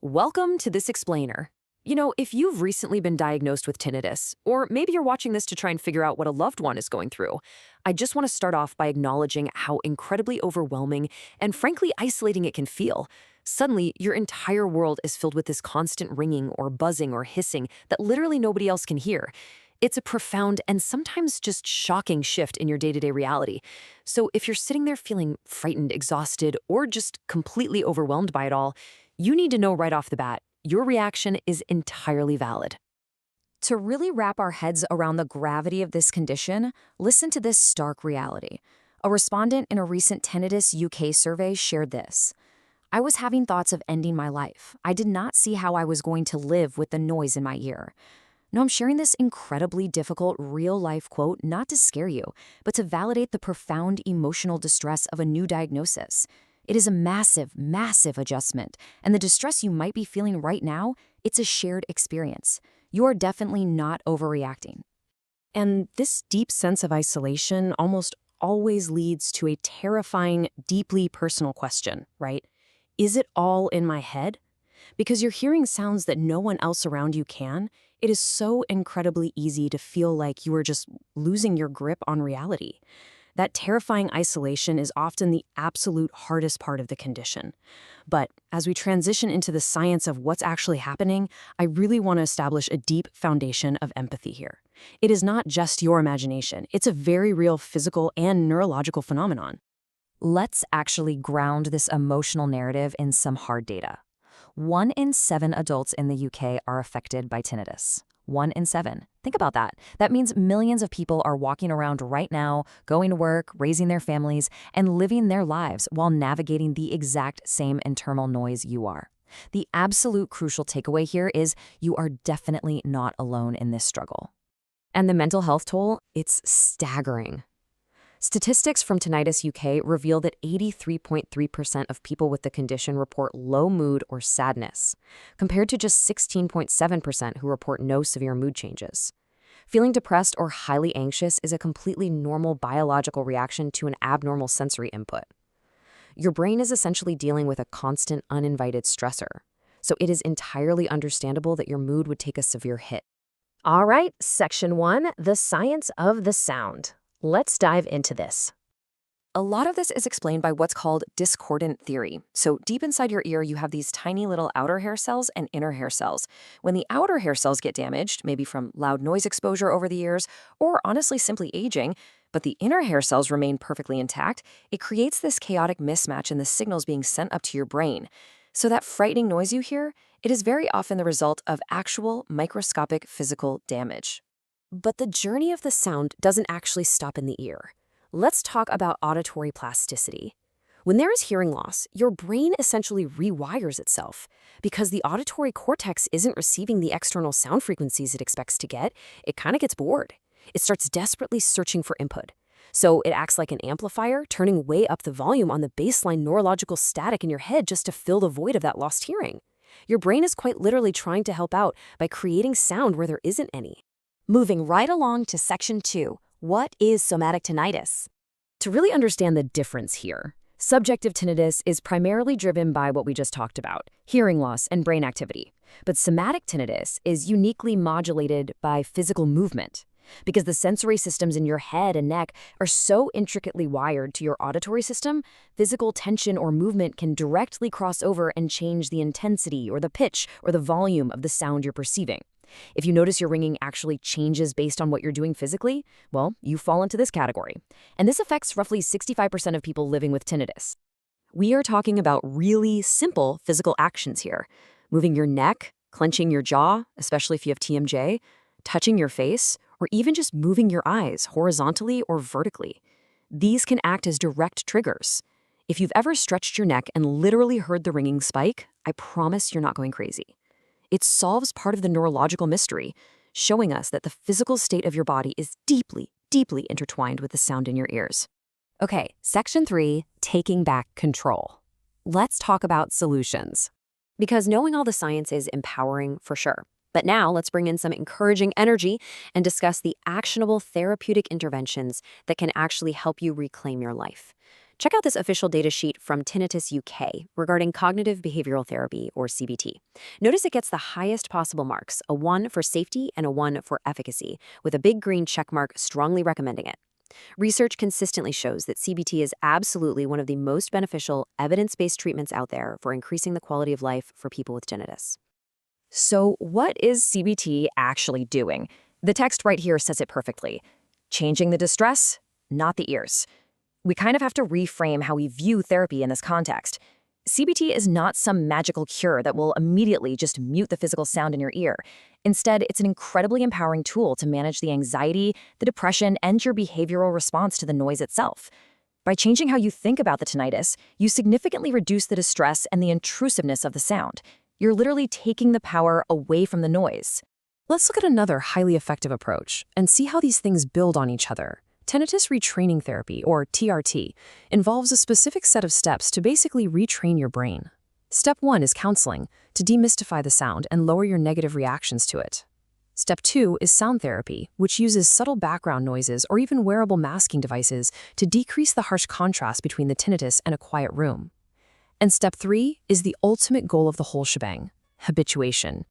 Welcome to this explainer. If you've recently been diagnosed with tinnitus, or maybe you're watching this to try and figure out what a loved one is going through, I just want to start off by acknowledging how incredibly overwhelming and frankly isolating it can feel. Suddenly, your entire world is filled with this constant ringing or buzzing or hissing that literally nobody else can hear. It's a profound and sometimes just shocking shift in your day-to-day reality. So if you're sitting there feeling frightened, exhausted, or just completely overwhelmed by it all, you need to know right off the bat, your reaction is entirely valid. To really wrap our heads around the gravity of this condition, listen to this stark reality. A respondent in a recent Tinnitus UK survey shared this. I was having thoughts of ending my life. I did not see how I was going to live with the noise in my ear. Now, I'm sharing this incredibly difficult real-life quote not to scare you, but to validate the profound emotional distress of a new diagnosis. It is a massive, massive adjustment, and the distress you might be feeling right now, it's a shared experience. You are definitely not overreacting. And this deep sense of isolation almost always leads to a terrifying, deeply personal question, right? Is it all in my head? Because you're hearing sounds that no one else around you can, it is so incredibly easy to feel like you are just losing your grip on reality. That terrifying isolation is often the absolute hardest part of the condition. But as we transition into the science of what's actually happening, I really want to establish a deep foundation of empathy here. It is not just your imagination. It's a very real physical and neurological phenomenon. Let's actually ground this emotional narrative in some hard data. 1 in 7 adults in the UK are affected by tinnitus. 1 in 7. Think about that. That means millions of people are walking around right now, going to work, raising their families, and living their lives while navigating the exact same internal noise you are. The absolute crucial takeaway here is you are definitely not alone in this struggle. And the mental health toll, it's staggering. Statistics from Tinnitus UK reveal that 83.3% of people with the condition report low mood or sadness, compared to just 16.7% who report no severe mood changes. Feeling depressed or highly anxious is a completely normal biological reaction to an abnormal sensory input. Your brain is essentially dealing with a constant, uninvited stressor, so it is entirely understandable that your mood would take a severe hit. All right, Section 1, the science of the sound. Let's dive into this. A lot of this is explained by what's called discordant theory. So deep inside your ear, you have these tiny little outer hair cells and inner hair cells. When the outer hair cells get damaged, maybe from loud noise exposure over the years, or honestly simply aging, but the inner hair cells remain perfectly intact, it creates this chaotic mismatch in the signals being sent up to your brain. So that frightening noise you hear, it is very often the result of actual microscopic physical damage. But the journey of the sound doesn't actually stop in the ear. Let's talk about auditory plasticity. When there is hearing loss, your brain essentially rewires itself. Because the auditory cortex isn't receiving the external sound frequencies it expects to get, it kind of gets bored. It starts desperately searching for input. So it acts like an amplifier, turning way up the volume on the baseline neurological static in your head just to fill the void of that lost hearing. Your brain is quite literally trying to help out by creating sound where there isn't any. Moving right along to Section 2, what is somatic tinnitus? To really understand the difference here, subjective tinnitus is primarily driven by what we just talked about, hearing loss and brain activity. But somatic tinnitus is uniquely modulated by physical movement. Because the sensory systems in your head and neck are so intricately wired to your auditory system, physical tension or movement can directly cross over and change the intensity or the pitch or the volume of the sound you're perceiving. If you notice your ringing actually changes based on what you're doing physically, well, you fall into this category. And this affects roughly 65% of people living with tinnitus. We are talking about really simple physical actions here. Moving your neck, clenching your jaw, especially if you have TMJ, touching your face, or even just moving your eyes horizontally or vertically. These can act as direct triggers. If you've ever stretched your neck and literally heard the ringing spike, I promise you're not going crazy. It solves part of the neurological mystery, showing us that the physical state of your body is deeply, deeply intertwined with the sound in your ears. Okay, Section 3, taking back control. Let's talk about solutions. Because knowing all the science is empowering for sure. But now let's bring in some encouraging energy and discuss the actionable therapeutic interventions that can actually help you reclaim your life. Check out this official data sheet from Tinnitus UK regarding cognitive behavioral therapy, or CBT. Notice it gets the highest possible marks, a 1 for safety and a 1 for efficacy, with a big green checkmark strongly recommending it. Research consistently shows that CBT is absolutely one of the most beneficial, evidence-based treatments out there for increasing the quality of life for people with tinnitus. So, what is CBT actually doing? The text right here says it perfectly. Changing the distress, not the ears. We kind of have to reframe how we view therapy in this context. CBT is not some magical cure that will immediately just mute the physical sound in your ear. Instead, it's an incredibly empowering tool to manage the anxiety, the depression, and your behavioral response to the noise itself. By changing how you think about the tinnitus, you significantly reduce the distress and the intrusiveness of the sound. You're literally taking the power away from the noise. Let's look at another highly effective approach and see how these things build on each other. Tinnitus Retraining Therapy, or TRT, involves a specific set of steps to basically retrain your brain. Step 1 is counseling, to demystify the sound and lower your negative reactions to it. Step 2 is sound therapy, which uses subtle background noises or even wearable masking devices to decrease the harsh contrast between the tinnitus and a quiet room. And step 3 is the ultimate goal of the whole shebang: habituation.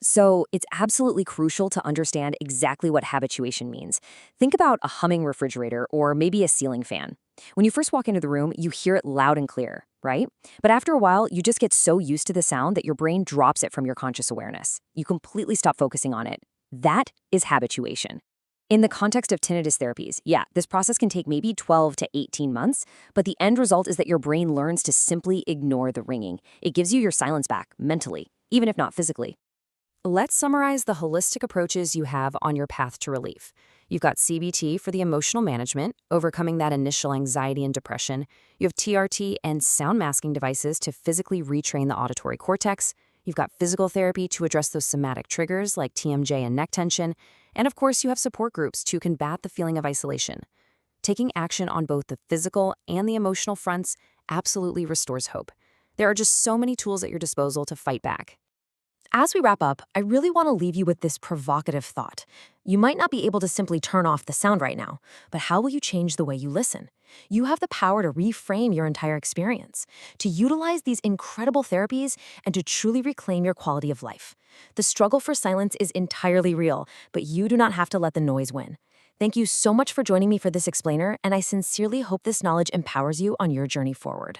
So it's absolutely crucial to understand exactly what habituation means. Think about a humming refrigerator or maybe a ceiling fan. When you first walk into the room, you hear it loud and clear, right? But after a while, you just get so used to the sound that your brain drops it from your conscious awareness. You completely stop focusing on it. That is habituation. In the context of tinnitus therapies, yeah, this process can take maybe 12 to 18 months, but the end result is that your brain learns to simply ignore the ringing. It gives you your silence back, mentally, even if not physically. Let's summarize the holistic approaches you have on your path to relief. You've got CBT for the emotional management, overcoming that initial anxiety and depression. You have TRT and sound masking devices to physically retrain the auditory cortex. You've got physical therapy to address those somatic triggers like TMJ and neck tension. And of course, you have support groups to combat the feeling of isolation. Taking action on both the physical and the emotional fronts absolutely restores hope. There are just so many tools at your disposal to fight back. As we wrap up, I really want to leave you with this provocative thought. You might not be able to simply turn off the sound right now, but how will you change the way you listen? You have the power to reframe your entire experience, to utilize these incredible therapies, and to truly reclaim your quality of life. The struggle for silence is entirely real, but you do not have to let the noise win. Thank you so much for joining me for this explainer, and I sincerely hope this knowledge empowers you on your journey forward.